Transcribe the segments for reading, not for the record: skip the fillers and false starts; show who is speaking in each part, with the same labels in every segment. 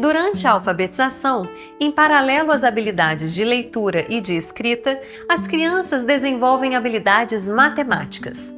Speaker 1: Durante a alfabetização, em paralelo às habilidades de leitura e de escrita, as crianças desenvolvem habilidades matemáticas.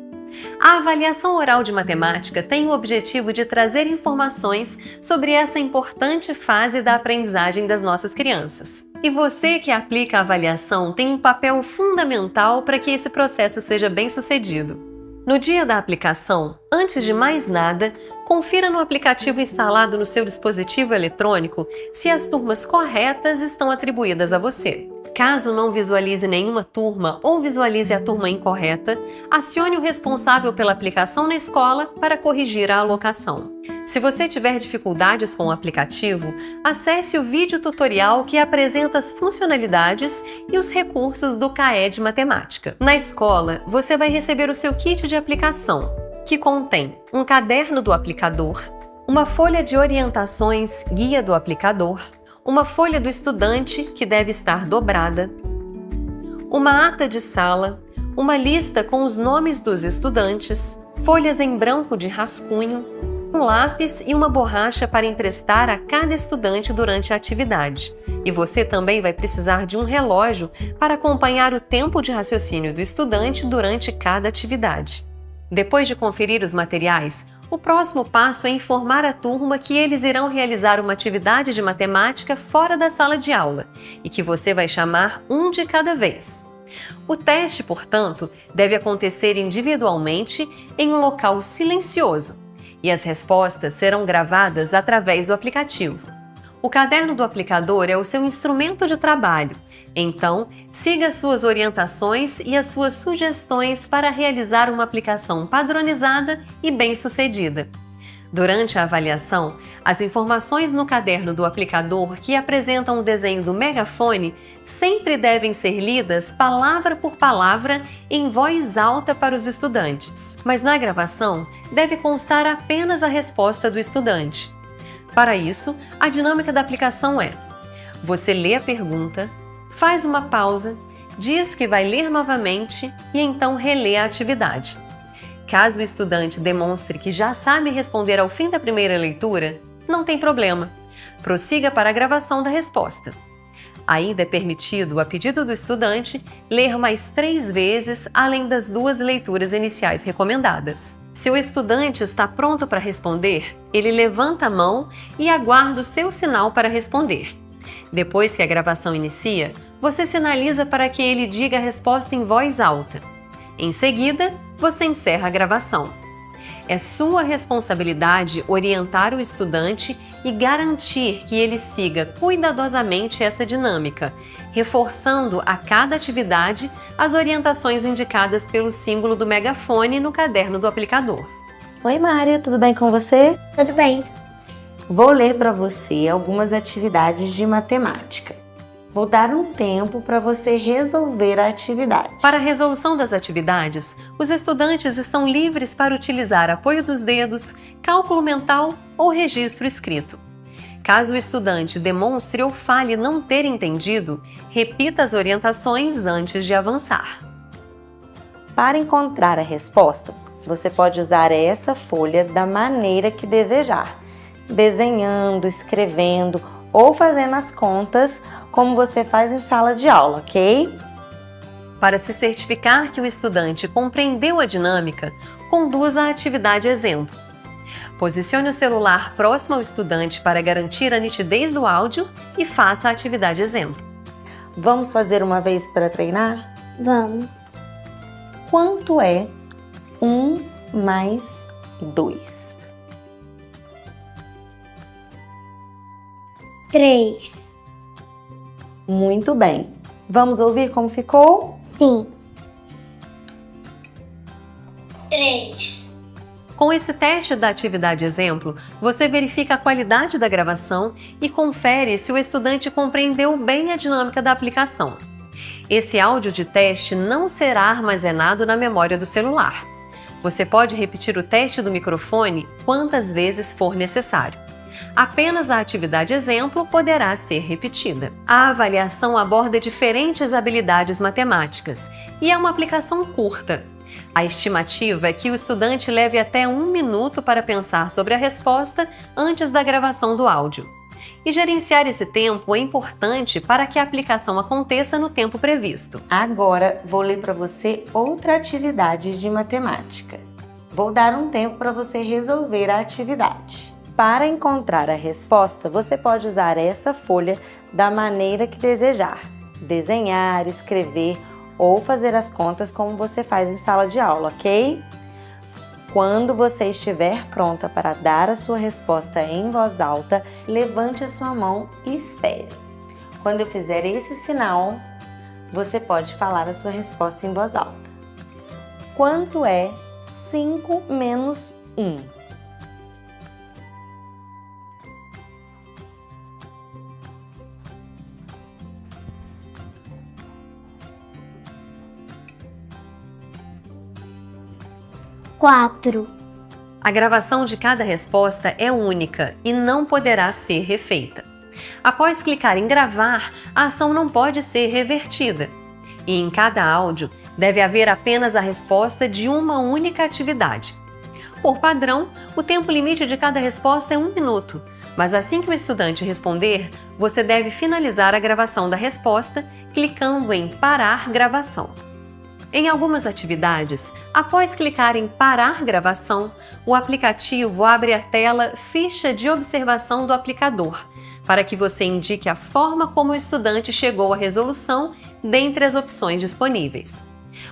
Speaker 1: A avaliação oral de matemática tem o objetivo de trazer informações sobre essa importante fase da aprendizagem das nossas crianças. E você que aplica a avaliação tem um papel fundamental para que esse processo seja bem-sucedido. No dia da aplicação, antes de mais nada, confira no aplicativo instalado no seu dispositivo eletrônico se as turmas corretas estão atribuídas a você. Caso não visualize nenhuma turma ou visualize a turma incorreta, acione o responsável pela aplicação na escola para corrigir a alocação. Se você tiver dificuldades com o aplicativo, acesse o vídeo tutorial que apresenta as funcionalidades e os recursos do CAE de Matemática. Na escola, você vai receber o seu kit de aplicação, que contém um caderno do aplicador, uma folha de orientações guia do aplicador, uma folha do estudante, que deve estar dobrada, uma ata de sala, uma lista com os nomes dos estudantes, folhas em branco de rascunho, um lápis e uma borracha para emprestar a cada estudante durante a atividade. E você também vai precisar de um relógio para acompanhar o tempo de raciocínio do estudante durante cada atividade. Depois de conferir os materiais, o próximo passo é informar a turma que eles irão realizar uma atividade de matemática fora da sala de aula e que você vai chamar um de cada vez. O teste, portanto, deve acontecer individualmente em um local silencioso e as respostas serão gravadas através do aplicativo. O caderno do aplicador é o seu instrumento de trabalho, então siga suas orientações e as suas sugestões para realizar uma aplicação padronizada e bem-sucedida. Durante a avaliação, as informações no caderno do aplicador que apresentam o desenho do megafone sempre devem ser lidas palavra por palavra em voz alta para os estudantes. Mas na gravação, deve constar apenas a resposta do estudante. Para isso, a dinâmica da aplicação é: você lê a pergunta, faz uma pausa, diz que vai ler novamente e então relê a atividade. Caso o estudante demonstre que já sabe responder ao fim da primeira leitura, não tem problema. Prossiga para a gravação da resposta. Ainda é permitido, a pedido do estudante, ler mais 3 vezes, além das 2 leituras iniciais recomendadas. Se o estudante está pronto para responder, ele levanta a mão e aguarda o seu sinal para responder. Depois que a gravação inicia, você sinaliza para que ele diga a resposta em voz alta. Em seguida, você encerra a gravação. É sua responsabilidade orientar o estudante e garantir que ele siga cuidadosamente essa dinâmica, reforçando a cada atividade as orientações indicadas pelo símbolo do megafone no caderno do aplicador.
Speaker 2: Oi, Mário, tudo bem com você?
Speaker 3: Tudo bem.
Speaker 2: Vou ler para você algumas atividades de matemática. Vou dar um tempo para você resolver a atividade.
Speaker 1: Para a resolução das atividades, os estudantes estão livres para utilizar apoio dos dedos, cálculo mental ou registro escrito. Caso o estudante demonstre ou fale não ter entendido, repita as orientações antes de avançar.
Speaker 2: Para encontrar a resposta, você pode usar essa folha da maneira que desejar, desenhando, escrevendo ou fazendo as contas como você faz em sala de aula, ok?
Speaker 1: Para se certificar que o estudante compreendeu a dinâmica, conduza a atividade exemplo. Posicione o celular próximo ao estudante para garantir a nitidez do áudio e faça a atividade exemplo.
Speaker 2: Vamos fazer uma vez para treinar?
Speaker 3: Vamos.
Speaker 2: Quanto é 1 mais 2?
Speaker 3: 3.
Speaker 2: Muito bem. Vamos ouvir como ficou?
Speaker 3: Sim. 3.
Speaker 1: Com esse teste da atividade exemplo, você verifica a qualidade da gravação e confere se o estudante compreendeu bem a dinâmica da aplicação. Esse áudio de teste não será armazenado na memória do celular. Você pode repetir o teste do microfone quantas vezes for necessário. Apenas a atividade exemplo poderá ser repetida. A avaliação aborda diferentes habilidades matemáticas e é uma aplicação curta. A estimativa é que o estudante leve até 1 minuto para pensar sobre a resposta antes da gravação do áudio. e gerenciar esse tempo é importante para que a aplicação aconteça no tempo previsto.
Speaker 2: Agora vou ler para você outra atividade de matemática. Vou dar um tempo para você resolver a atividade. Para encontrar a resposta, você pode usar essa folha da maneira que desejar. Desenhar, escrever ou fazer as contas como você faz em sala de aula, ok? Quando você estiver pronta para dar a sua resposta em voz alta, levante a sua mão e espere. Quando eu fizer esse sinal, você pode falar a sua resposta em voz alta. Quanto é 5 menos 1?
Speaker 3: Quatro.
Speaker 1: A gravação de cada resposta é única e não poderá ser refeita. Após clicar em gravar, a ação não pode ser revertida. E em cada áudio, deve haver apenas a resposta de uma única atividade. Por padrão, o tempo limite de cada resposta é 1 minuto, mas assim que o estudante responder, você deve finalizar a gravação da resposta clicando em Parar Gravação. Em algumas atividades, após clicar em Parar Gravação, o aplicativo abre a tela Ficha de Observação do Aplicador, para que você indique a forma como o estudante chegou à resolução dentre as opções disponíveis.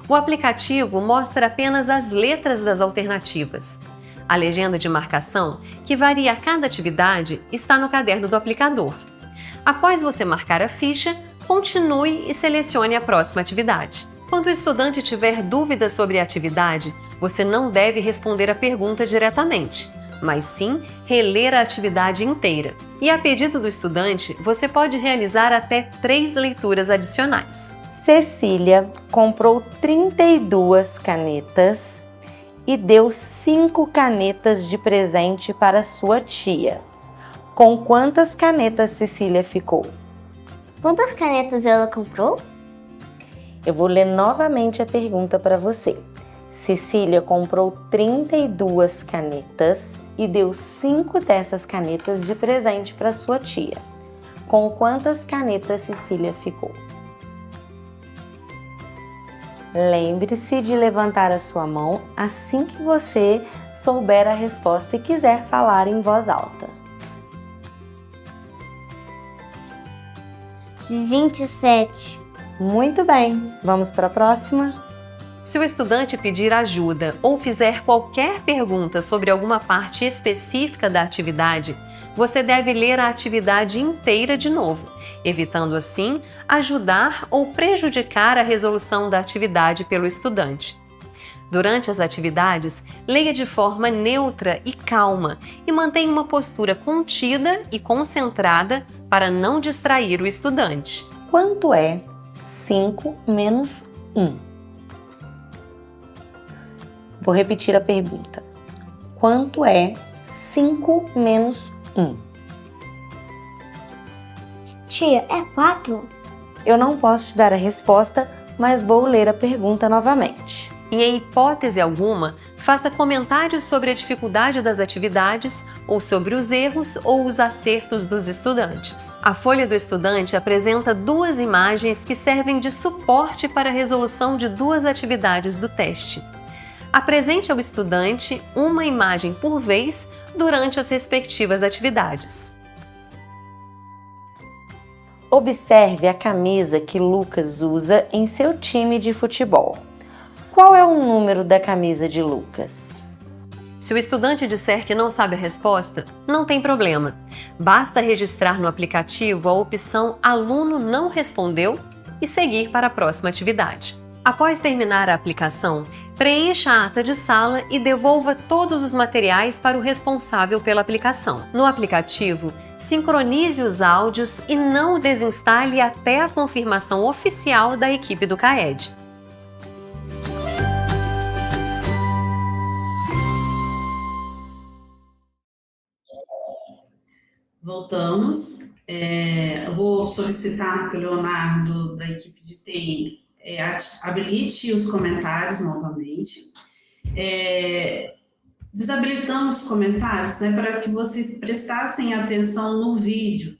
Speaker 1: O aplicativo mostra apenas as letras das alternativas. A legenda de marcação, que varia a cada atividade, está no caderno do aplicador. Após você marcar a ficha, continue e selecione a próxima atividade. Quando o estudante tiver dúvidas sobre a atividade, você não deve responder a pergunta diretamente, mas sim reler a atividade inteira. E a pedido do estudante, você pode realizar até 3 leituras adicionais.
Speaker 2: Cecília comprou 32 canetas e deu 5 canetas de presente para sua tia. Com quantas canetas Cecília ficou?
Speaker 3: Quantas canetas ela comprou?
Speaker 2: Eu vou ler novamente a pergunta para você. Cecília comprou 32 canetas e deu 5 dessas canetas de presente para sua tia. Com quantas canetas Cecília ficou? Lembre-se de levantar a sua mão assim que você souber a resposta e quiser falar em voz alta.
Speaker 3: 27.
Speaker 2: Muito bem, vamos para a próxima?
Speaker 1: Se o estudante pedir ajuda ou fizer qualquer pergunta sobre alguma parte específica da atividade, você deve ler a atividade inteira de novo, evitando assim ajudar ou prejudicar a resolução da atividade pelo estudante. Durante as atividades, leia de forma neutra e calma e mantenha uma postura contida e concentrada para não distrair o estudante.
Speaker 2: Quanto é 5 menos 1? Vou repetir a pergunta. Quanto é 5 menos 1?
Speaker 3: Tia, é 4?
Speaker 2: Eu não posso te dar a resposta, mas vou ler a pergunta novamente.
Speaker 1: E em hipótese alguma, faça comentários sobre a dificuldade das atividades ou sobre os erros ou os acertos dos estudantes. A folha do estudante apresenta 2 imagens que servem de suporte para a resolução de 2 atividades do teste. Apresente ao estudante uma imagem por vez durante as respectivas atividades.
Speaker 2: Observe a camisa que Lucas usa em seu time de futebol. Qual é o número da camisa de Lucas?
Speaker 1: Se o estudante disser que não sabe a resposta, não tem problema. Basta registrar no aplicativo a opção Aluno não respondeu e seguir para a próxima atividade. Após terminar a aplicação, preencha a ata de sala e devolva todos os materiais para o responsável pela aplicação. No aplicativo, sincronize os áudios e não o desinstale até a confirmação oficial da equipe do CAED.
Speaker 4: Voltamos. Eu vou solicitar que o Leonardo, da equipe de TI, habilite os comentários novamente. Desabilitamos os comentários, né, para que vocês prestassem atenção no vídeo.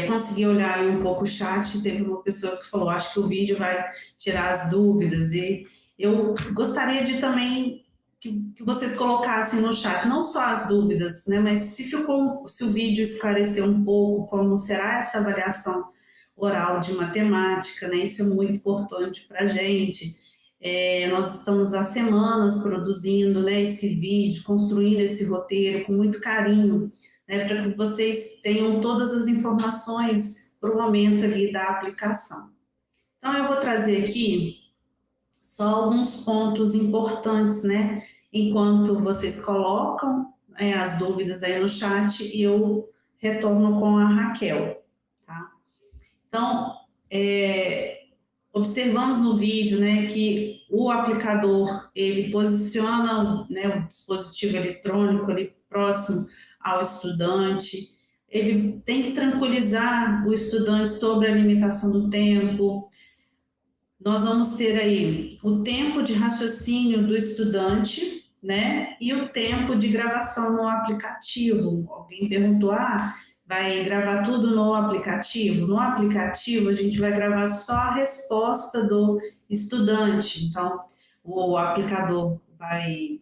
Speaker 4: Consegui olhar aí um pouco o chat, teve uma pessoa que falou, acho que o vídeo vai tirar as dúvidas, e eu gostaria de também que vocês colocassem no chat, não só as dúvidas, né, mas se o vídeo esclareceu um pouco como será essa avaliação oral de matemática, né, isso é muito importante para a gente. Nós estamos há semanas produzindo, né, esse vídeo, construindo esse roteiro com muito carinho, né, para que vocês tenham todas as informações para o momento ali da aplicação. Então, eu vou trazer aqui só alguns pontos importantes, né, enquanto vocês colocam as dúvidas aí no chat e eu retorno com a Raquel, tá? Então, observamos no vídeo, né, que o aplicador, ele posiciona, né, o dispositivo eletrônico ali próximo ao estudante, ele tem que tranquilizar o estudante sobre a limitação do tempo. Nós vamos ter aí o tempo de raciocínio do estudante, né, e o tempo de gravação no aplicativo. Alguém perguntou, vai gravar tudo no aplicativo? No aplicativo, a gente vai gravar só a resposta do estudante. Então, o aplicador vai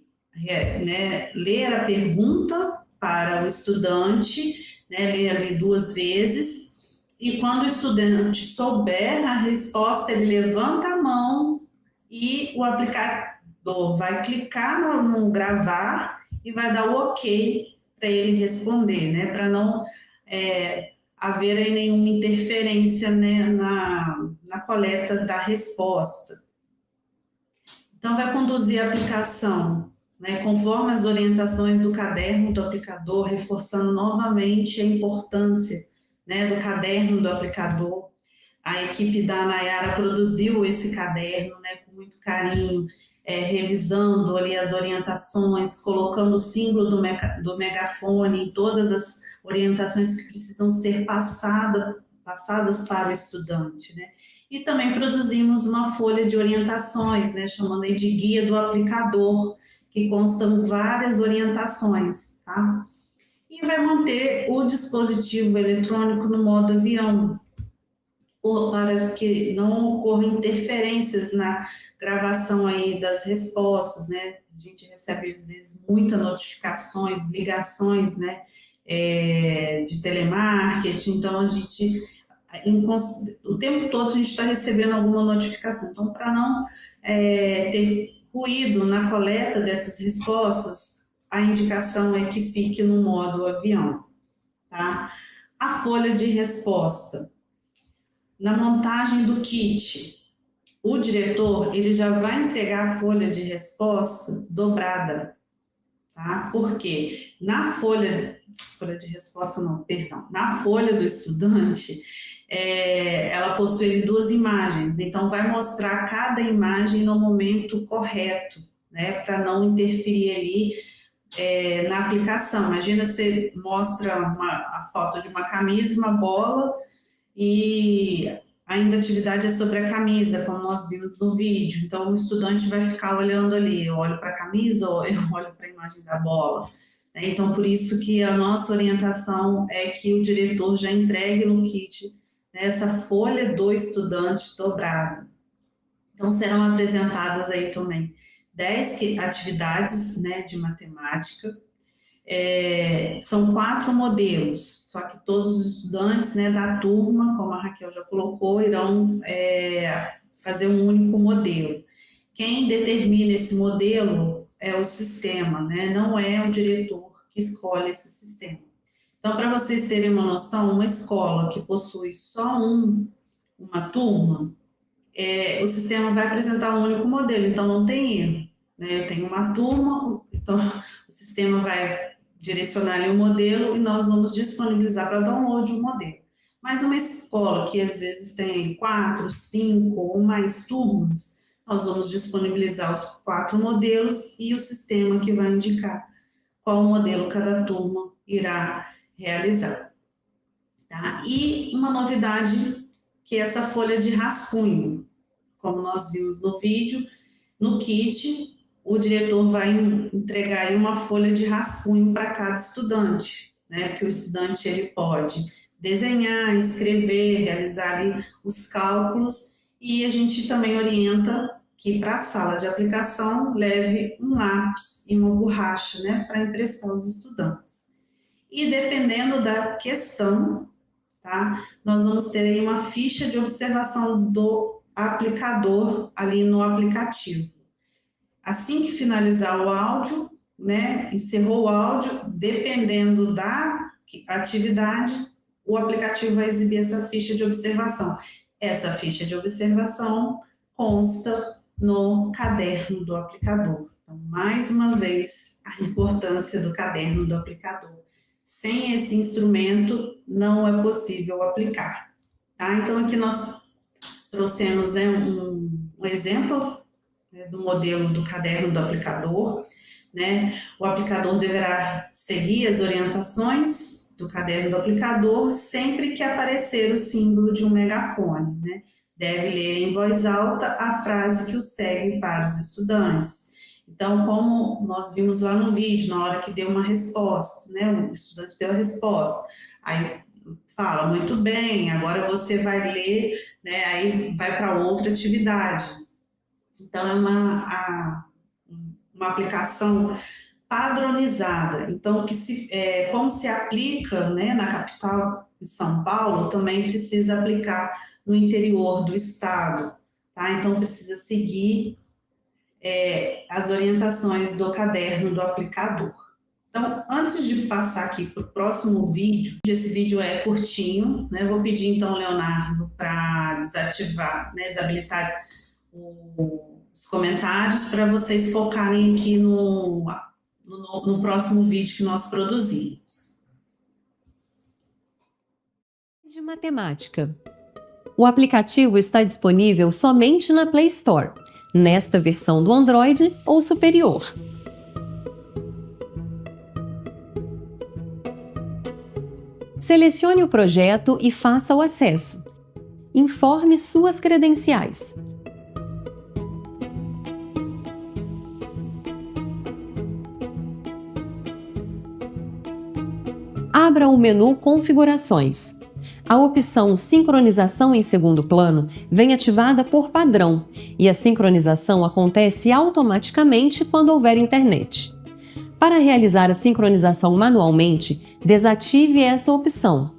Speaker 4: ler a pergunta para o estudante, né, ler ali 2 vezes, e quando o estudante souber a resposta, ele levanta a mão e o aplicador vai clicar no gravar e vai dar o ok para ele responder, né, para não haver aí nenhuma interferência, né, na coleta da resposta. Então, vai conduzir a aplicação, né, conforme as orientações do caderno do aplicador, reforçando novamente a importância, né, do caderno do aplicador. A equipe da Nayara produziu esse caderno, né, com muito carinho, revisando ali as orientações, colocando o símbolo do megafone em todas as orientações que precisam ser passadas para o estudante, né? E também produzimos uma folha de orientações, né, chamando aí de guia do aplicador, que constam várias orientações, tá? E vai manter o dispositivo eletrônico no modo avião, para que não ocorram interferências na gravação aí das respostas, né? A gente recebe, às vezes, muitas notificações, ligações, né, de telemarketing, então a gente, o tempo todo a gente está recebendo alguma notificação. Então, para não ter ruído na coleta dessas respostas, a indicação é que fique no modo avião, tá? A folha de resposta. Na montagem do kit, o diretor, ele já vai entregar a folha de resposta dobrada, tá? Porque na folha de resposta não, perdão, na folha do estudante, ela possui 2 imagens, então vai mostrar cada imagem no momento correto, né, para não interferir ali na aplicação. Imagina, você mostra a foto de uma camisa, uma bola, e ainda a atividade é sobre a camisa, como nós vimos no vídeo. Então, o estudante vai ficar olhando ali, eu olho para a camisa ou eu olho para a imagem da bola. Então, por isso que a nossa orientação é que o diretor já entregue no kit, né, essa folha do estudante dobrada. Então, serão apresentadas aí também 10 atividades, né, de matemática. São 4 modelos, só que todos os estudantes, né, da turma, como a Raquel já colocou, irão fazer um único modelo. Quem determina esse modelo é o sistema, né, não é o diretor que escolhe esse sistema. Então, para vocês terem uma noção, uma escola que possui só uma turma, o sistema vai apresentar um único modelo, então não tem erro, né? Eu tenho uma turma, então o sistema vai direcionar ali o modelo e nós vamos disponibilizar para download o modelo. Mas uma escola que às vezes tem 4, 5 ou mais turmas, nós vamos disponibilizar os 4 modelos e o sistema que vai indicar qual modelo cada turma irá realizar. Tá? E uma novidade, que é essa folha de rascunho. Como nós vimos no vídeo, no kit, o diretor vai entregar aí uma folha de rascunho para cada estudante, né? Porque o estudante ele pode desenhar, escrever, realizar ali os cálculos, e a gente também orienta que para a sala de aplicação leve um lápis e uma borracha, né, para emprestar aos estudantes. E dependendo da questão, tá, nós vamos ter aí uma ficha de observação do aplicador ali no aplicativo. Assim que finalizar o áudio, né, encerrou o áudio, dependendo da atividade, o aplicativo vai exibir essa ficha de observação. Essa ficha de observação consta no caderno do aplicador. Então, mais uma vez, a importância do caderno do aplicador. Sem esse instrumento, não é possível aplicar. Tá? Então, aqui nós trouxemos, né, um exemplo, né, do modelo do caderno do aplicador. Né? O aplicador deverá seguir as orientações do caderno do aplicador sempre que aparecer o símbolo de um megafone, né? Deve ler em voz alta a frase que o segue para os estudantes. Então, como nós vimos lá no vídeo, na hora que deu uma resposta, né? O estudante deu a resposta, aí fala, muito bem, agora você vai ler, né? Aí vai para outra atividade. Então, é uma aplicação padronizada. Então, como se aplica, né, na capital de São Paulo, também precisa aplicar no interior do estado, tá? Então, precisa seguir as orientações do caderno do aplicador. Então, antes de passar aqui para o próximo vídeo, esse vídeo é curtinho, né? Eu vou pedir, então, Leonardo, para desativar, né, desabilitar os comentários para vocês focarem aqui no próximo vídeo que nós produzimos.
Speaker 1: De matemática. O aplicativo está disponível somente na Play Store, nesta versão do Android ou superior. Selecione o projeto e faça o acesso. Informe suas credenciais. Abra o menu Configurações. A opção Sincronização em segundo plano vem ativada por padrão e a sincronização acontece automaticamente quando houver internet. Para realizar a sincronização manualmente, desative essa opção.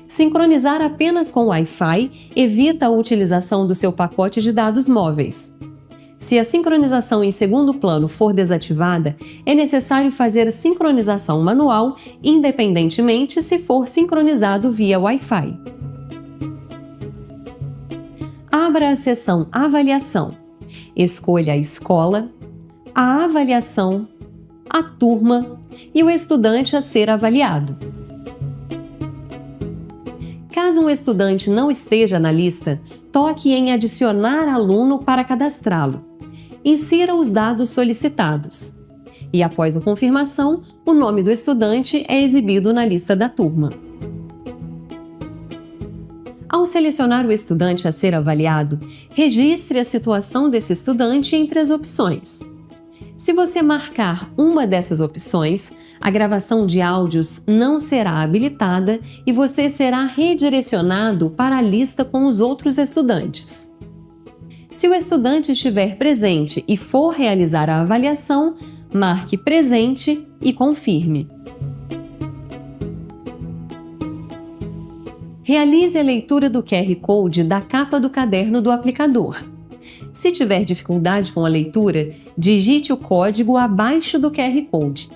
Speaker 1: Sincronizar apenas com Wi-Fi evita a utilização do seu pacote de dados móveis. Se a sincronização em segundo plano for desativada, é necessário fazer a sincronização manual, independentemente se for sincronizado via Wi-Fi. Abra a seção Avaliação. Escolha a escola, a avaliação, a turma e o estudante a ser avaliado. Caso um estudante não esteja na lista, toque em Adicionar aluno para cadastrá-lo. Insira os dados solicitados. E após a confirmação, o nome do estudante é exibido na lista da turma. Ao selecionar o estudante a ser avaliado, registre a situação desse estudante entre as opções. Se você marcar uma dessas opções, a gravação de áudios não será habilitada e você será redirecionado para a lista com os outros estudantes. Se o estudante estiver presente e for realizar a avaliação, marque presente e confirme. Realize a leitura do QR Code da capa do caderno do aplicador. Se tiver dificuldade com a leitura, digite o código abaixo do QR Code.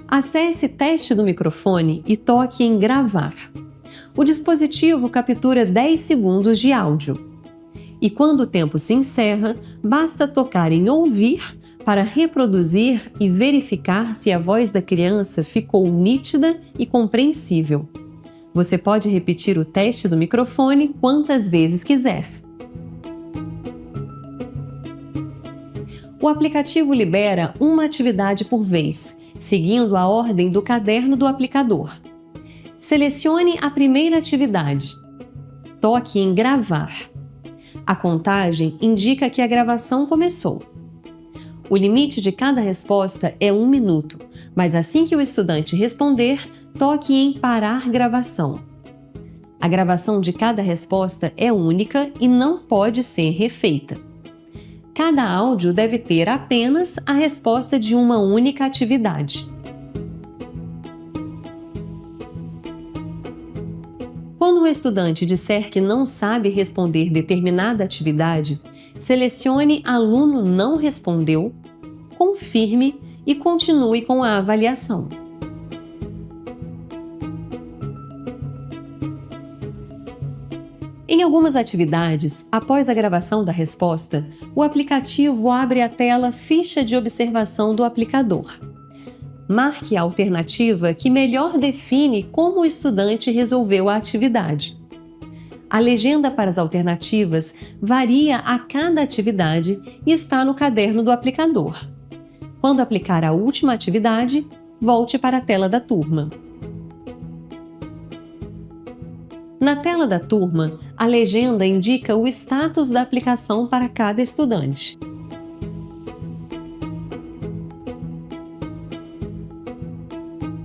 Speaker 1: Acesse Teste do microfone e toque em Gravar. O dispositivo captura 10 segundos de áudio. E quando o tempo se encerra, basta tocar em Ouvir para reproduzir e verificar se a voz da criança ficou nítida e compreensível. Você pode repetir o teste do microfone quantas vezes quiser. O aplicativo libera uma atividade por vez, seguindo a ordem do caderno do aplicador. Selecione a primeira atividade. Toque em Gravar. A contagem indica que a gravação começou. O limite de cada resposta é 1 minuto, mas assim que o estudante responder, toque em parar gravação. A gravação de cada resposta é única e não pode ser refeita. Cada áudio deve ter apenas a resposta de uma única atividade. Quando o estudante disser que não sabe responder determinada atividade, selecione aluno não respondeu, confirme e continue com a avaliação. Em algumas atividades, após a gravação da resposta, o aplicativo abre a tela Ficha de observação do aplicador. Marque a alternativa que melhor define como o estudante resolveu a atividade. A legenda para as alternativas varia a cada atividade e está no caderno do aplicador. Quando aplicar a última atividade, volte para a tela da turma. Na tela da turma, a legenda indica o status da aplicação para cada estudante.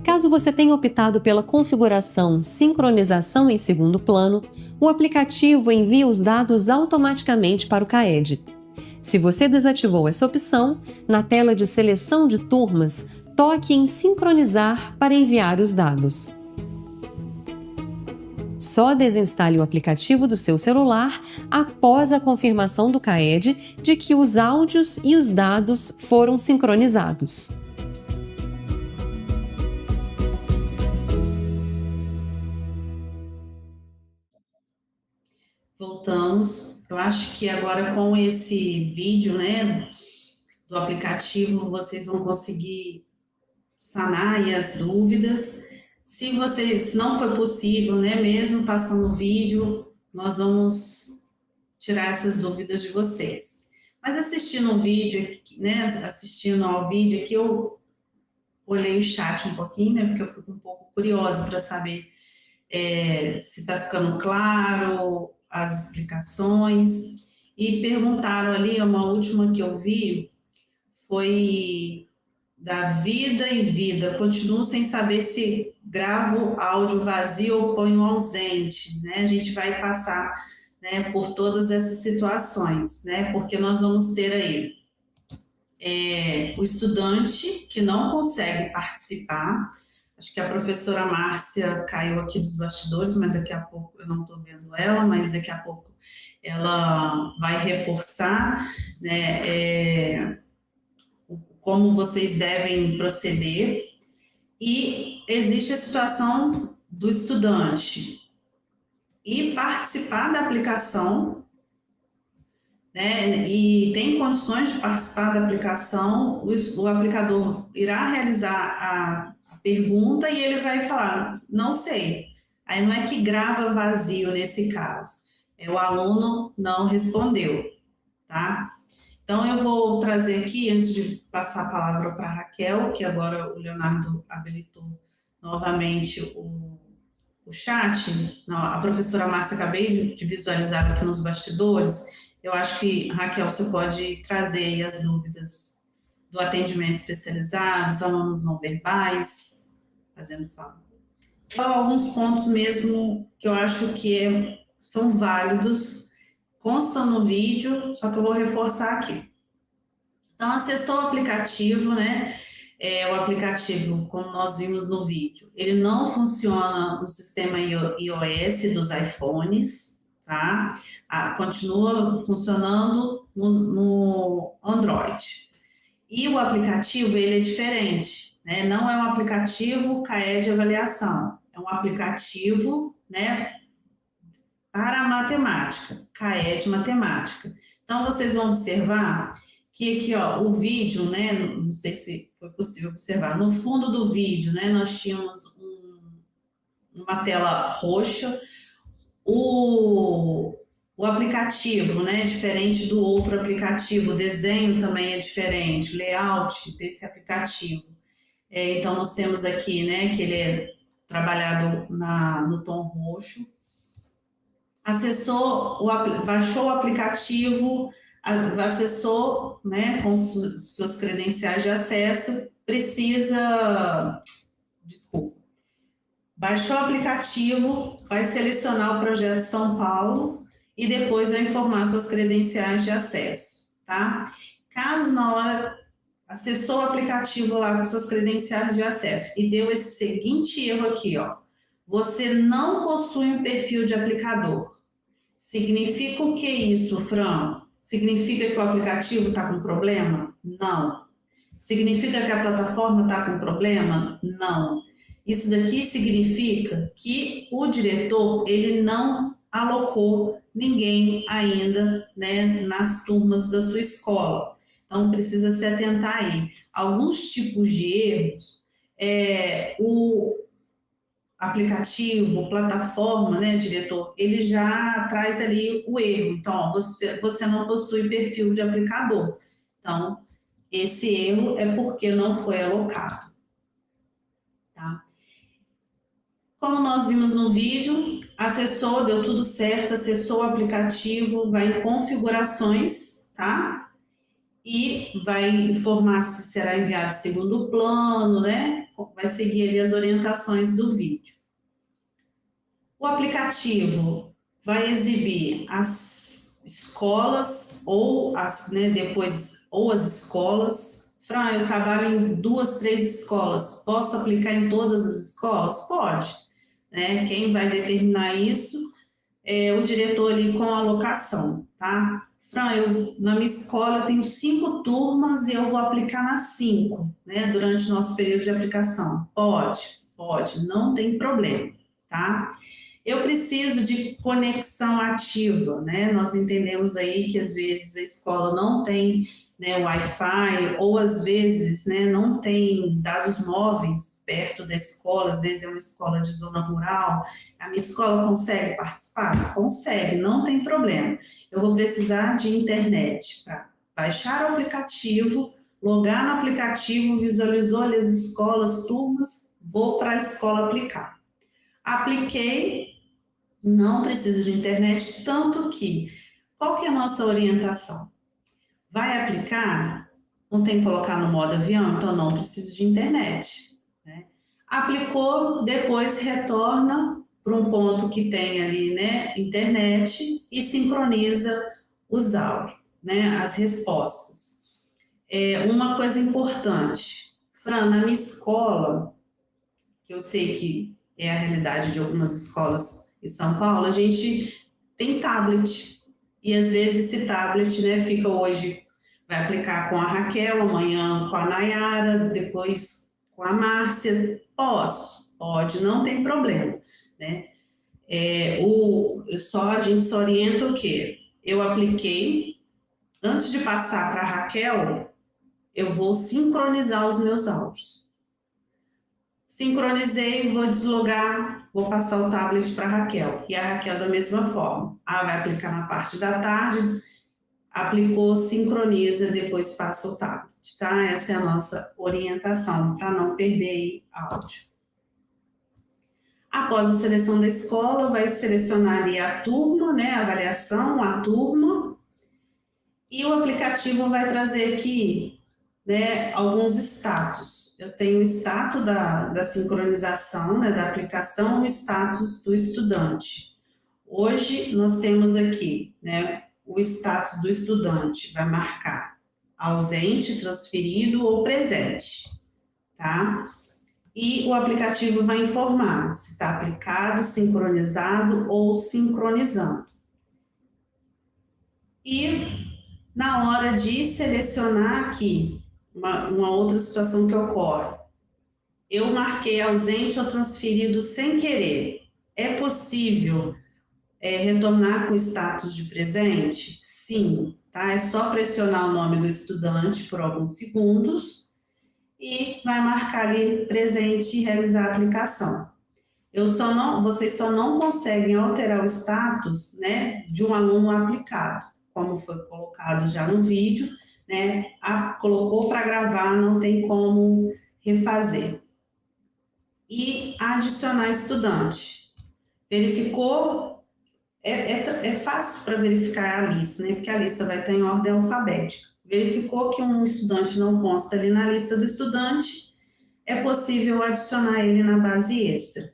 Speaker 1: Caso você tenha optado pela configuração Sincronização em segundo plano, o aplicativo envia os dados automaticamente para o CAED. Se você desativou essa opção, na tela de seleção de turmas, toque em Sincronizar para enviar os dados. Só desinstale o aplicativo do seu celular após a confirmação do CAED de que os áudios e os dados foram sincronizados.
Speaker 4: Voltamos. Eu acho que agora com esse vídeo, né, do aplicativo, vocês vão conseguir sanar aí as dúvidas. Se não for possível, né, mesmo passando o vídeo, nós vamos tirar essas dúvidas de vocês. Mas assistindo o vídeo, né, assistindo ao vídeo aqui, eu olhei o chat um pouquinho, né, porque eu fico um pouco curiosa para saber se está ficando claro as explicações. E perguntaram ali, uma última que eu vi, foi da vida e vida. Continuo sem saber se gravo áudio vazio ou ponho ausente, né? A gente vai passar, né, por todas essas situações, né? Porque nós vamos ter aí o estudante que não consegue participar. Acho que a professora Márcia caiu aqui dos bastidores, mas daqui a pouco eu não estou vendo ela, mas daqui a pouco ela vai reforçar, né, como vocês devem proceder. E existe a situação do estudante ir participar da aplicação, né, e tem condições de participar da aplicação, o aplicador irá realizar a pergunta e ele vai falar, não sei. Aí não é que grava vazio nesse caso, o aluno não respondeu, tá? Então eu vou trazer aqui, antes de passar a palavra para a Raquel, que agora o Leonardo habilitou novamente o chat. Não, a professora Márcia acabei de visualizar aqui nos bastidores. Eu acho que, Raquel, você pode trazer aí as dúvidas do atendimento especializado, dos alunos não verbais, fazendo favor. Alguns pontos mesmo que eu acho que são válidos, constam no vídeo, só que eu vou reforçar aqui. Então, acessou o aplicativo, né? O aplicativo, como nós vimos no vídeo, ele não funciona no sistema iOS dos iPhones, tá? Continua funcionando no Android. E o aplicativo, ele é diferente, né? Não é um aplicativo CAED avaliação, é um aplicativo, né, para a matemática, CAED matemática. Então, vocês vão observar que aqui, ó, o vídeo, né, não sei se foi possível observar, no fundo do vídeo, né, nós tínhamos uma tela roxa, o aplicativo, né, diferente do outro aplicativo, o desenho também é diferente, o layout desse aplicativo. Então, nós temos aqui, né, que ele é trabalhado no tom roxo. baixou o aplicativo, acessou, né, com suas credenciais de acesso, desculpa, baixou o aplicativo, vai selecionar o projeto São Paulo e depois vai informar suas credenciais de acesso, tá? Caso na hora acessou o aplicativo lá com suas credenciais de acesso e deu esse seguinte erro aqui, ó. Você não possui um perfil de aplicador. Significa o que isso, Fran? Significa que o aplicativo está com problema? Não. Significa que a plataforma está com problema? Não. Isso daqui significa que o diretor, ele não alocou ninguém ainda, né, nas turmas da sua escola. Então, precisa se atentar aí. Alguns tipos de erros, o aplicativo, plataforma, né, diretor, ele já traz ali o erro. Então, ó, você não possui perfil de aplicador. Então, esse erro é porque não foi alocado. Tá? Como nós vimos no vídeo, acessou, deu tudo certo, acessou o aplicativo, vai em configurações, tá? E vai informar se será enviado segundo plano, né? Vai seguir ali as orientações do vídeo. O aplicativo vai exibir as escolas ou as escolas. Fran, eu trabalho em 2, 3 escolas, posso aplicar em todas as escolas? Pode, né? Quem vai determinar isso é o diretor ali com a alocação, tá? Fran, na minha escola eu tenho 5 turmas e eu vou aplicar nas 5, né, durante o nosso período de aplicação. Pode, não tem problema, tá? Eu preciso de conexão ativa, né? Nós entendemos aí que às vezes a escola não tem, né, Wi-Fi, ou às vezes, né, não tem dados móveis perto da escola, às vezes é uma escola de zona rural. A minha escola consegue participar? Consegue, não tem problema. Eu vou precisar de internet para baixar o aplicativo, logar no aplicativo, visualizou ali as escolas, turmas, vou para a escola aplicar. Apliquei, não preciso de internet, tanto que, qual que é a nossa orientação? Vai aplicar, não tem que colocar no modo avião, então não preciso de internet, né? Aplicou, depois retorna para um ponto que tem ali, né, internet e sincroniza os áudios, né, as respostas. Uma coisa importante, Fran, na minha escola, que eu sei que é a realidade de algumas escolas em São Paulo, a gente tem tablet. E às vezes esse tablet, né, fica hoje, vai aplicar com a Raquel, amanhã com a Nayara, depois com a Márcia. Pode, não tem problema, né? A gente só orienta o quê? Eu apliquei, antes de passar para a Raquel, eu vou sincronizar os meus áudios. Sincronizei, vou deslogar, vou passar o tablet para a Raquel. E a Raquel da mesma forma. Vai aplicar na parte da tarde, aplicou, sincroniza, depois passa o tablet, tá? Essa é a nossa orientação, para não perder aí áudio. Após a seleção da escola, vai selecionar ali a turma, né? A avaliação, a turma. E o aplicativo vai trazer aqui, né, alguns status. Eu tenho o status da sincronização, né, da aplicação, o status do estudante. Hoje, nós temos aqui, né, o status do estudante, vai marcar ausente, transferido ou presente, tá? E o aplicativo vai informar se está aplicado, sincronizado ou sincronizando. E na hora de selecionar aqui, uma outra situação que ocorre. Eu marquei ausente ou transferido sem querer. É possível retornar com o status de presente? Sim, tá? É só pressionar o nome do estudante por alguns segundos e vai marcar ali presente e realizar a aplicação. Vocês só não conseguem alterar o status, né, de um aluno aplicado, como foi colocado já no vídeo, né? Colocou para gravar, não tem como refazer. E adicionar estudante. Verificou é fácil para verificar a lista, né? Porque a lista vai estar em ordem alfabética. Verificou que um estudante não consta ali na lista do estudante, é possível adicionar ele na base extra,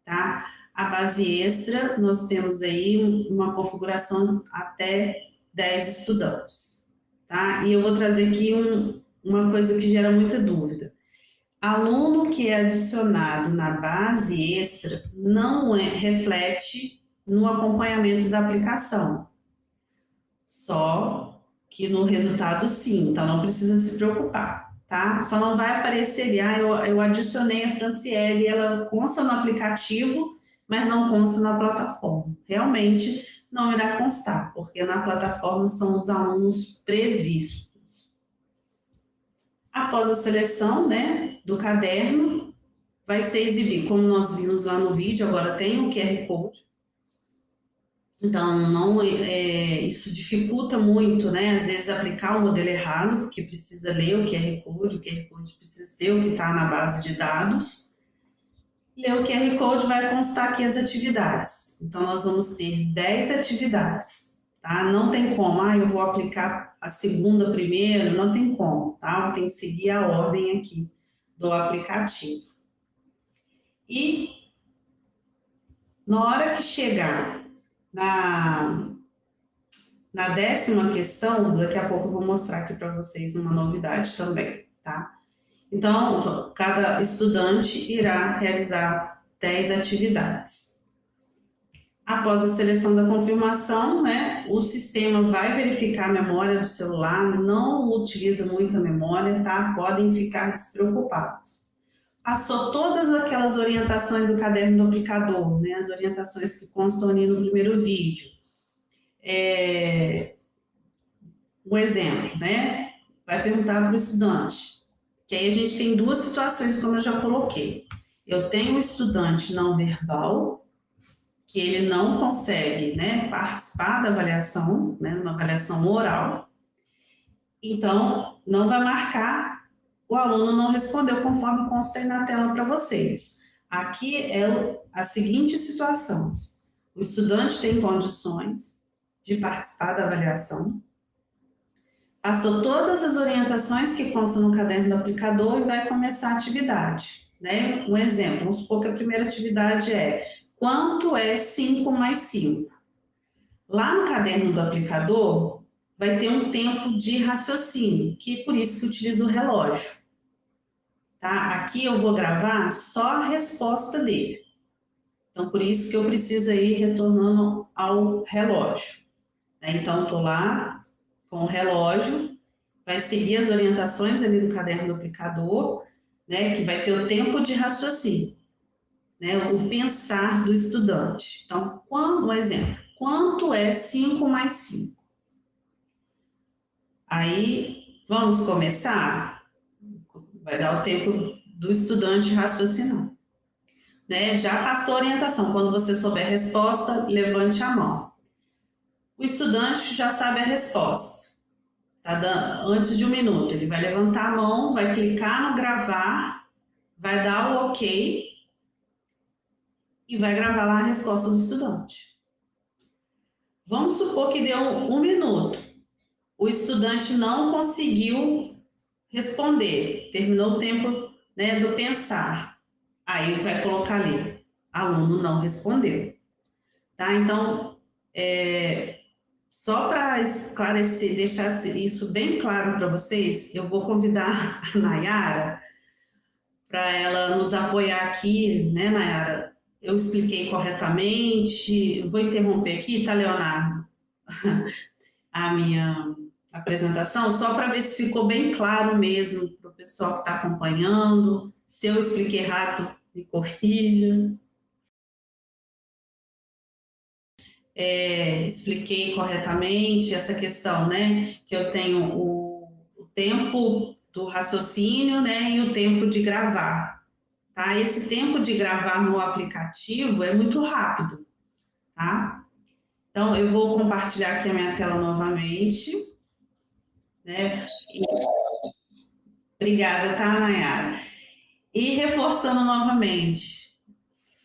Speaker 4: tá? A base extra, nós temos aí uma configuração até 10 estudantes, tá? E eu vou trazer aqui uma coisa que gera muita dúvida. Aluno que é adicionado na base extra não reflete no acompanhamento da aplicação, só que no resultado sim, então não precisa se preocupar, tá? Só não vai aparecer ali, eu adicionei a Franciele, ela consta no aplicativo, mas não consta na plataforma. Realmente não irá constar, porque na plataforma são os alunos previstos. Após a seleção, né, do caderno, vai ser exibido, como nós vimos lá no vídeo, agora tem o QR Code. Então, isso dificulta muito, né, às vezes aplicar o modelo errado, porque precisa ler o QR Code precisa ser o que está na base de dados. Ler o QR Code vai constar aqui as atividades. Então, nós vamos ter 10 atividades, tá? Não tem como, eu vou aplicar a segunda primeiro, não tem como, tá? Tem que seguir a ordem aqui do aplicativo. E, na hora que chegar na 10ª questão, daqui a pouco eu vou mostrar aqui para vocês uma novidade também, tá? Então, cada estudante irá realizar 10 atividades. Após a seleção da confirmação, né, o sistema vai verificar a memória do celular, não utiliza muita memória, tá? Podem ficar despreocupados. Passou todas aquelas orientações do caderno do aplicador, né, as orientações que constam ali no primeiro vídeo. Um exemplo, né, vai perguntar para o estudante, que aí a gente tem duas situações, como eu já coloquei. Eu tenho um estudante não verbal, que ele não consegue, né, participar da avaliação, né, uma avaliação oral, então não vai marcar, o aluno não respondeu conforme consta aí na tela para vocês. Aqui é a seguinte situação: o estudante tem condições de participar da avaliação, passou todas as orientações que constam no caderno do aplicador e vai começar a atividade, né? Um exemplo, vamos supor que a primeira atividade é: quanto é 5 mais 5? Lá no caderno do aplicador, vai ter um tempo de raciocínio, que por isso que utilizo o relógio, tá? Aqui eu vou gravar só a resposta dele. Então, por isso que eu preciso ir retornando ao relógio, né? Então, estou lá com o relógio, vai seguir as orientações ali do caderno do aplicador, né, que vai ter o tempo de raciocínio, né, o pensar do estudante. Então, um exemplo, quanto é 5 mais 5? Aí, vamos começar? Vai dar o tempo do estudante raciocinar. Né, já passou a orientação, quando você souber a resposta, levante a mão. O estudante já sabe a resposta. Tá dando, antes de 1 minuto, ele vai levantar a mão, vai clicar no gravar, vai dar o OK e vai gravar lá a resposta do estudante. Vamos supor que deu 1 minuto. O estudante não conseguiu responder, terminou o tempo, né, do pensar. Aí vai colocar ali, aluno não respondeu. Tá? Então, só para esclarecer, deixar isso bem claro para vocês, eu vou convidar a Nayara para ela nos apoiar aqui, né, Nayara? Eu expliquei corretamente, vou interromper aqui, tá, Leonardo? A minha apresentação, só para ver se ficou bem claro mesmo para o pessoal que está acompanhando. Se eu expliquei errado, me corrija. Expliquei corretamente essa questão, né, que eu tenho o tempo do raciocínio, né, e o tempo de gravar, tá? Esse tempo de gravar no aplicativo é muito rápido, tá? Então, eu vou compartilhar aqui a minha tela novamente, né? Obrigada, tá, Nayara? E reforçando novamente,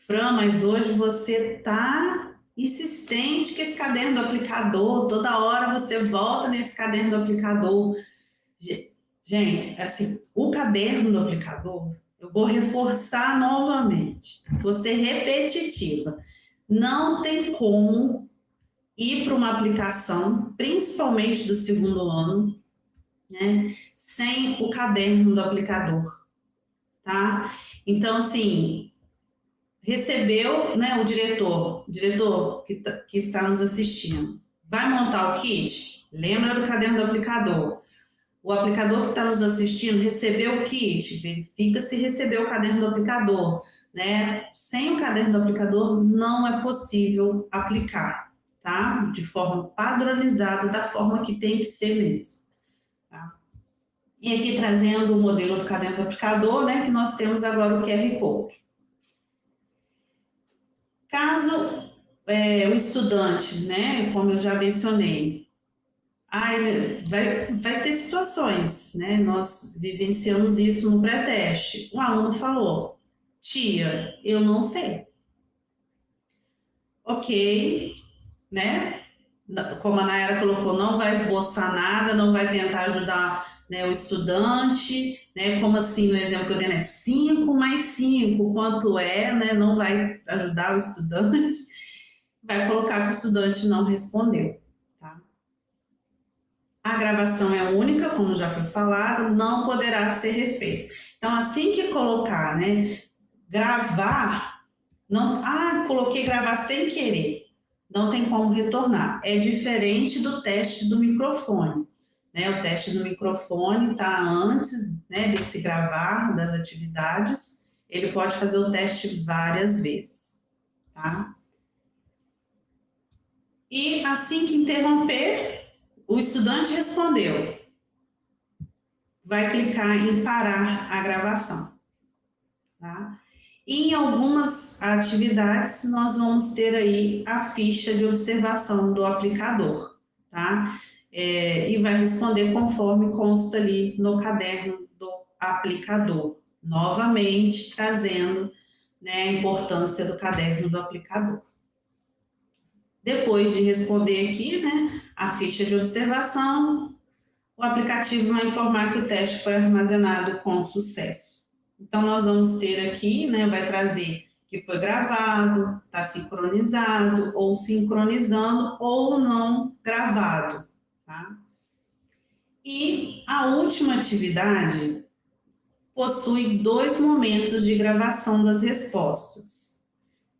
Speaker 4: Fran, mas hoje você tá insistente com esse caderno do aplicador, toda hora você volta nesse caderno do aplicador. Gente, assim, o caderno do aplicador, eu vou reforçar novamente, vou ser repetitiva. Não tem como ir para uma aplicação, principalmente do segundo ano, né, sem o caderno do aplicador, tá? Então, assim, recebeu, né, o diretor que está nos assistindo, vai montar o kit? Lembra do caderno do aplicador. O aplicador que está nos assistindo recebeu o kit, verifica se recebeu o caderno do aplicador, né? Sem o caderno do aplicador não é possível aplicar, tá? De forma padronizada, da forma que tem que ser mesmo, tá? E aqui trazendo o modelo do caderno do aplicador, né, que nós temos agora o QR Code. Caso o estudante, né, como eu já mencionei, vai ter situações, né, nós vivenciamos isso no pré-teste. O aluno falou, tia, eu não sei. Ok, né, como a Nayara colocou, não vai esboçar nada, não vai tentar ajudar, né, o estudante, né, como assim, no exemplo que eu dei, né, 5 mais 5, quanto é, né, não vai ajudar o estudante, vai colocar que o estudante não respondeu, tá? A gravação é única, como já foi falado, não poderá ser refeita. Então, assim que colocar, né, gravar, não, coloquei gravar sem querer, não tem como retornar. É diferente do teste do microfone, né? O teste do microfone está antes, né, desse gravar das atividades. Ele pode fazer o teste várias vezes, tá? E assim que interromper, o estudante respondeu. Vai clicar em parar a gravação, tá? Em algumas atividades, nós vamos ter aí a ficha de observação do aplicador, tá? E vai responder conforme consta ali no caderno do aplicador. Novamente, trazendo, né, a importância do caderno do aplicador. Depois de responder aqui, né, a ficha de observação, o aplicativo vai informar que o teste foi armazenado com sucesso. Então, nós vamos ter aqui, né, vai trazer que foi gravado, está sincronizado, ou sincronizando, ou não gravado, tá? E a última atividade possui 2 momentos de gravação das respostas,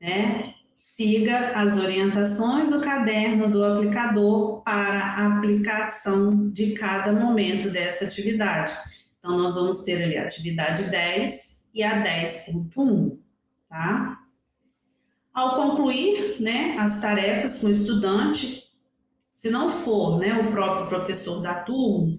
Speaker 4: né? Siga as orientações do caderno do aplicador para a aplicação de cada momento dessa atividade. Então, nós vamos ter ali a atividade 10 e a 10.1, tá? Ao concluir, né, as tarefas com o estudante, se não for, né, o próprio professor da turma,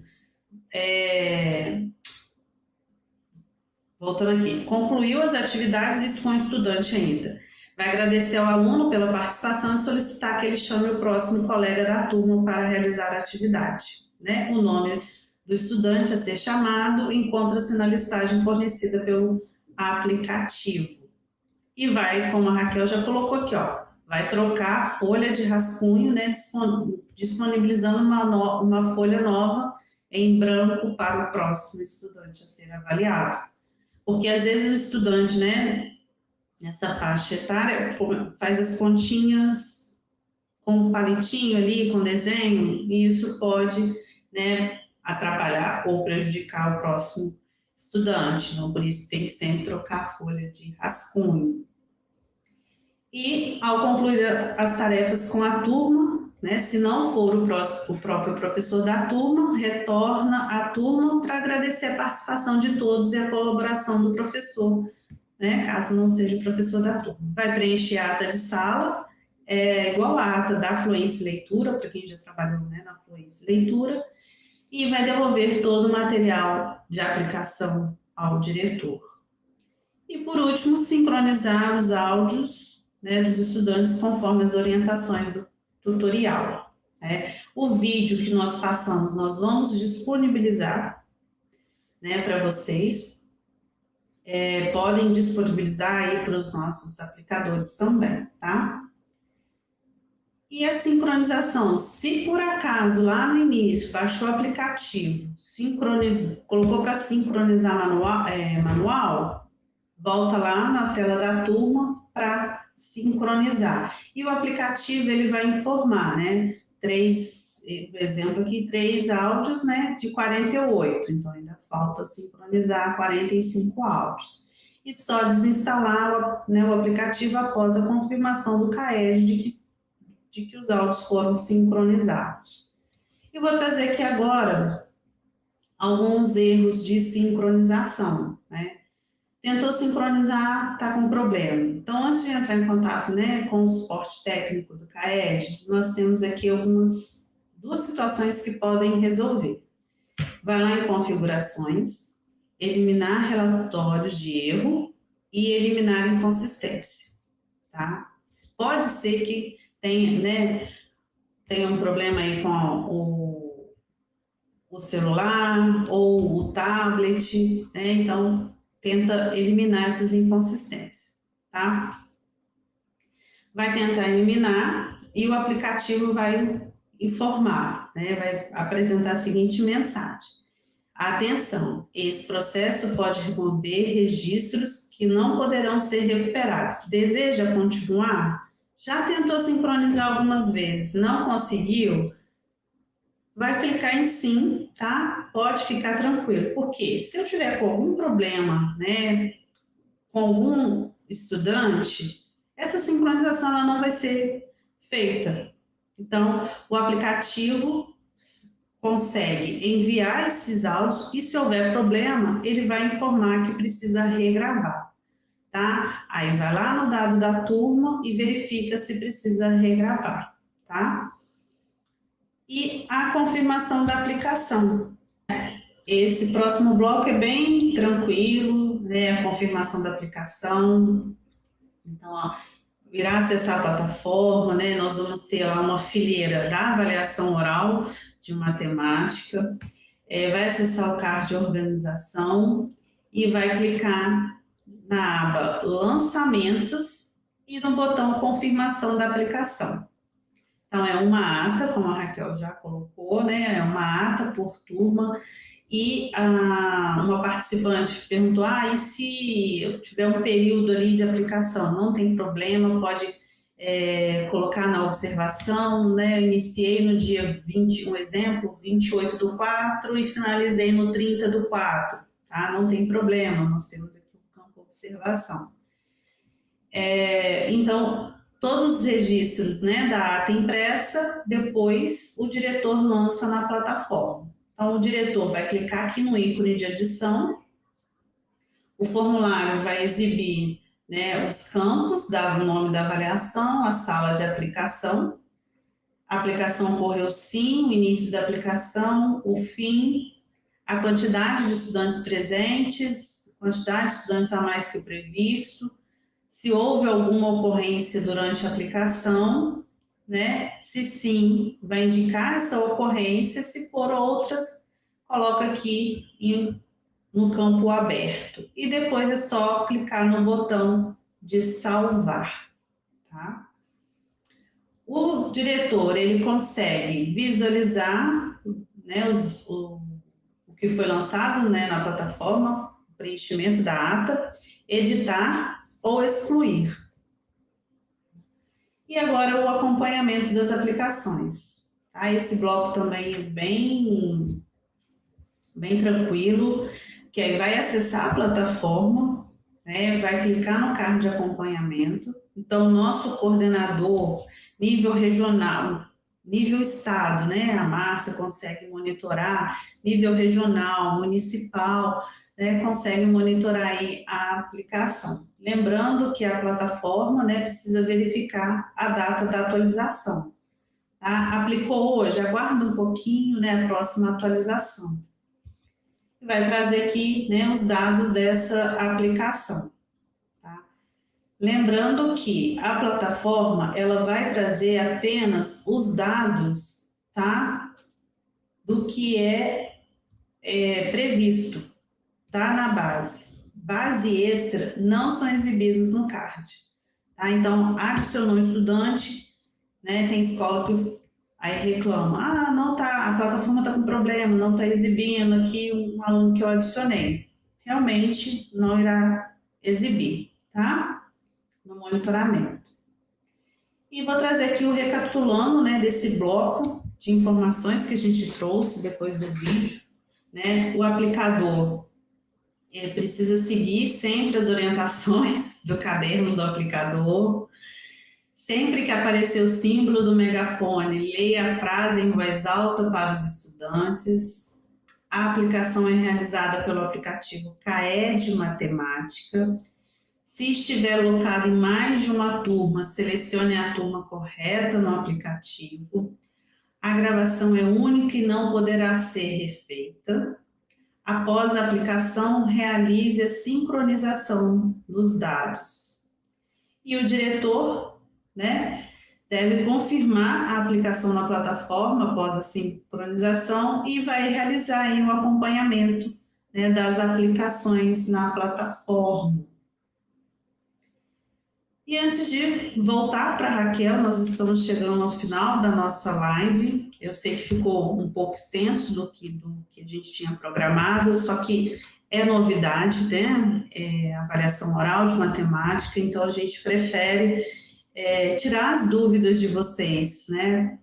Speaker 4: voltando aqui, concluiu as atividades, isso com o estudante ainda. Vai agradecer ao aluno pela participação e solicitar que ele chame o próximo colega da turma para realizar a atividade, né? O nome do estudante a ser chamado encontra-se na listagem fornecida pelo aplicativo. E vai, como a Raquel já colocou aqui, ó, vai trocar a folha de rascunho, né, disponibilizando uma folha nova em branco para o próximo estudante a ser avaliado. Porque às vezes o estudante, né, nessa faixa etária, faz as pontinhas com um palitinho ali, com desenho, e isso pode, né, atrapalhar ou prejudicar o próximo estudante. Então, por isso tem que sempre trocar a folha de rascunho. E, ao concluir as tarefas com a turma, né, se não for o próprio professor da turma, retorna à turma para agradecer a participação de todos e a colaboração do professor, né, caso não seja o professor da turma. Vai preencher a ata de sala, igual a ata da fluência e leitura, para quem já trabalhou, né, na fluência e leitura, e vai devolver todo o material de aplicação ao diretor. E, por último, sincronizar os áudios, né, dos estudantes conforme as orientações do tutorial. Né? O vídeo que nós passamos, nós vamos disponibilizar, né, para vocês. Podem disponibilizar aí para os nossos aplicadores também, tá? E a sincronização, se por acaso lá no início baixou o aplicativo, colocou para sincronizar manual, volta lá na tela da turma para sincronizar. E o aplicativo ele vai informar, né? Exemplo aqui, 3 áudios, né, de 48, então ainda falta sincronizar 45 áudios. E só desinstalar o aplicativo após a confirmação do CAED de que os áudios foram sincronizados. E vou trazer aqui agora alguns erros de sincronização, né? Tentou sincronizar, está com problema. Então, antes de entrar em contato, né, com o suporte técnico do CAED, nós temos aqui duas situações que podem resolver. Vai lá em configurações, eliminar relatórios de erro e eliminar inconsistência, tá? Pode ser que tenha um problema aí com o celular ou o tablet, né? Então, tenta eliminar essas inconsistências, tá? Vai tentar eliminar e o aplicativo vai informar, né? Vai apresentar a seguinte mensagem: atenção, esse processo pode remover registros que não poderão ser recuperados. Deseja continuar? Já tentou sincronizar algumas vezes, não conseguiu? Vai clicar em sim, tá? Pode ficar tranquilo, porque se eu tiver com algum problema, né, com algum estudante, essa sincronização ela não vai ser feita. Então, o aplicativo consegue enviar esses áudios e se houver problema, ele vai informar que precisa regravar, tá? Aí vai lá no dado da turma e verifica se precisa regravar, tá? E a confirmação da aplicação. Esse próximo bloco é bem tranquilo, né? A confirmação da aplicação. Então, ó, irá acessar a plataforma, né? Nós vamos ter lá uma fileira da avaliação oral de matemática, vai acessar o card de organização e vai clicar na aba lançamentos e no botão confirmação da aplicação. Então, é uma ata, como a Raquel já colocou, né? É uma ata por turma. E uma participante perguntou, e se eu tiver um período ali de aplicação? Não tem problema, pode colocar na observação, né? Eu iniciei no dia 20, um exemplo, 28/4 e finalizei no 30/4, tá? Não tem problema, nós temos aqui o campo observação. Então, todos os registros, né, da ata impressa, depois o diretor lança na plataforma. Então, o diretor vai clicar aqui no ícone de adição, o formulário vai exibir, né, os campos, dar o nome da avaliação, a sala de aplicação, a aplicação ocorreu sim, o início da aplicação, o fim, a quantidade de estudantes presentes, quantidade de estudantes a mais que o previsto, se houve alguma ocorrência durante a aplicação, né? Se sim, vai indicar essa ocorrência, se for outras, coloca aqui no campo aberto. E depois é só clicar no botão de salvar, tá? O diretor, ele consegue visualizar, né, o que foi lançado, né, na plataforma, o preenchimento da ata, editar ou excluir. E agora o acompanhamento das aplicações, tá? Esse bloco também é bem tranquilo, que aí vai acessar a plataforma, né, vai clicar no card de acompanhamento. Então, o nosso coordenador, nível regional, nível estado, né, a Márcia consegue monitorar, nível regional, municipal, né, consegue monitorar aí a aplicação. Lembrando que a plataforma, né, precisa verificar a data da atualização. Tá? Aplicou hoje, aguarda um pouquinho, né, a próxima atualização. Vai trazer aqui, né, os dados dessa aplicação. Tá? Lembrando que a plataforma, ela vai trazer apenas os dados, tá, do que é previsto, tá, na base. Base extra não são exibidos no card, tá? Então, adicionou estudante, né? Tem escola que aí reclama, não tá, a plataforma está com problema, não está exibindo aqui um aluno que eu adicionei. Realmente não irá exibir, tá? No monitoramento. E vou trazer aqui o recapitulando, né, desse bloco de informações que a gente trouxe depois do vídeo, né? O aplicador, ele precisa seguir sempre as orientações do caderno do aplicador. Sempre que aparecer o símbolo do megafone, leia a frase em voz alta para os estudantes. A aplicação é realizada pelo aplicativo CAED Matemática. Se estiver alocado em mais de uma turma, selecione a turma correta no aplicativo. A gravação é única e não poderá ser refeita. Após a aplicação, realize a sincronização dos dados. E o diretor, né, deve confirmar a aplicação na plataforma após a sincronização e vai realizar aí o acompanhamento, né, das aplicações na plataforma. E antes de voltar para a Raquel, nós estamos chegando ao final da nossa live. Eu sei que ficou um pouco extenso do que a gente tinha programado, só que é novidade, né? Avaliação oral de matemática, então a gente prefere tirar as dúvidas de vocês, né?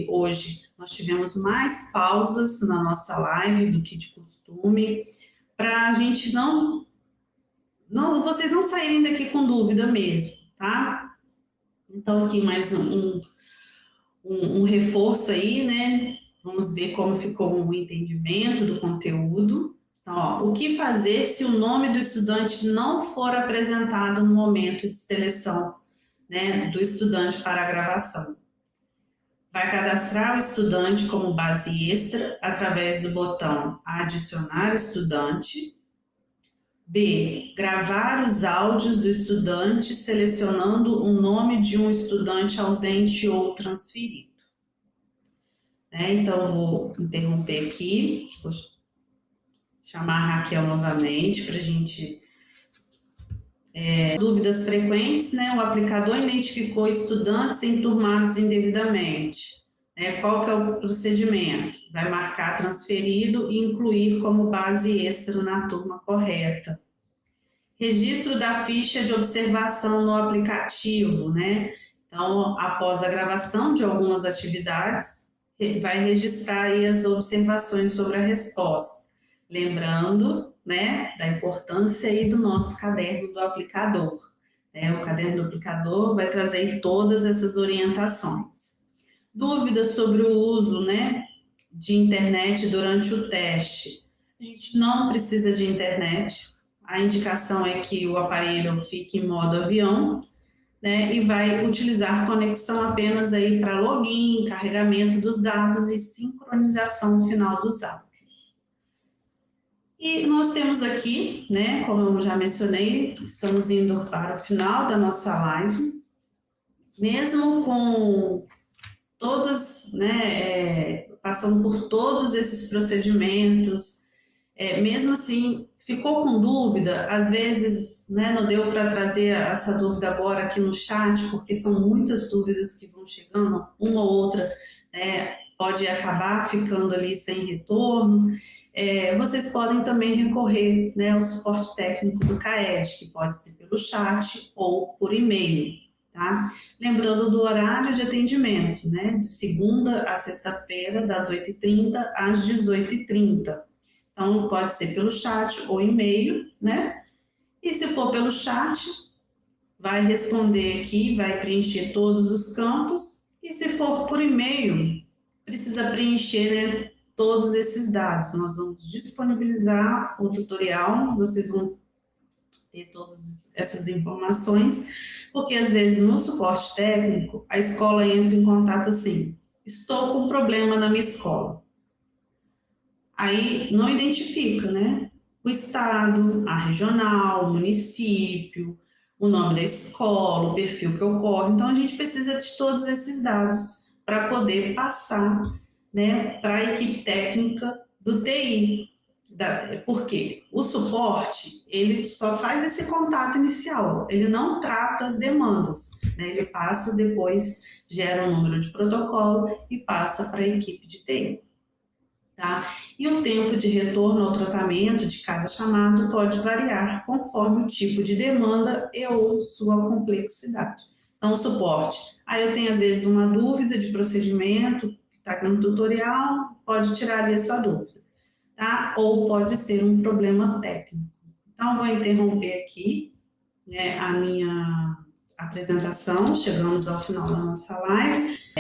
Speaker 4: Hoje nós tivemos mais pausas na nossa live do que de costume, para a gente vocês não saírem daqui com dúvida mesmo, tá? Então aqui mais um reforço aí, né? Vamos ver como ficou o entendimento do conteúdo. Então, ó, o que fazer se o nome do estudante não for apresentado no momento de seleção, né, do estudante para a gravação? Vai cadastrar o estudante como base extra através do botão adicionar estudante. B, gravar os áudios do estudante selecionando o nome de um estudante ausente ou transferido. Então, eu vou interromper aqui, vou chamar a Raquel novamente para a gente... dúvidas frequentes, né? O aplicador identificou estudantes enturmados indevidamente. Qual que é o procedimento? Vai marcar transferido e incluir como base extra na turma correta. Registro da ficha de observação no aplicativo, né? Então, após a gravação de algumas atividades, vai registrar aí as observações sobre a resposta. Lembrando, né, da importância aí do nosso caderno do aplicador. O caderno do aplicador vai trazer todas essas orientações. Dúvidas sobre o uso, né, de internet durante o teste. A gente não precisa de internet. A indicação é que o aparelho fique em modo avião, né, e vai utilizar conexão apenas aí para login, carregamento dos dados e sincronização final dos áudios. E nós temos aqui, né, como eu já mencionei, estamos indo para o final da nossa live, mesmo com todas, né, passando por todos esses procedimentos, mesmo assim, ficou com dúvida, às vezes, né, não deu para trazer essa dúvida agora aqui no chat, porque são muitas dúvidas que vão chegando, uma ou outra, pode acabar ficando ali sem retorno. Vocês podem também recorrer, né, ao suporte técnico do CAED, que pode ser pelo chat ou por e-mail, tá? Lembrando do horário de atendimento, né, de segunda a sexta-feira, das 8h30 às 18h30. Então, pode ser pelo chat ou e-mail, né? E se for pelo chat, vai responder aqui, vai preencher todos os campos. E se for por e-mail, precisa preencher, né, todos esses dados. Nós vamos disponibilizar o tutorial, vocês vão ter todas essas informações, porque às vezes no suporte técnico, a escola entra em contato assim, estou com um problema na minha escola. Aí não identifica, né, o estado, a regional, o município, o nome da escola, o perfil que ocorre. Então, a gente precisa de todos esses dados para poder passar, né, para a equipe técnica do TI. Porque o suporte, ele só faz esse contato inicial, ele não trata as demandas, né? Ele passa depois, gera um número de protocolo e passa para a equipe de TI. Tá? E o tempo de retorno ao tratamento de cada chamado pode variar conforme o tipo de demanda e ou sua complexidade. Então, o suporte. Aí eu tenho, às vezes, uma dúvida de procedimento, que está aqui no tutorial, pode tirar ali a sua dúvida, tá? Ou pode ser um problema técnico. Então, eu vou interromper aqui, né, a minha apresentação, chegamos ao final da nossa live.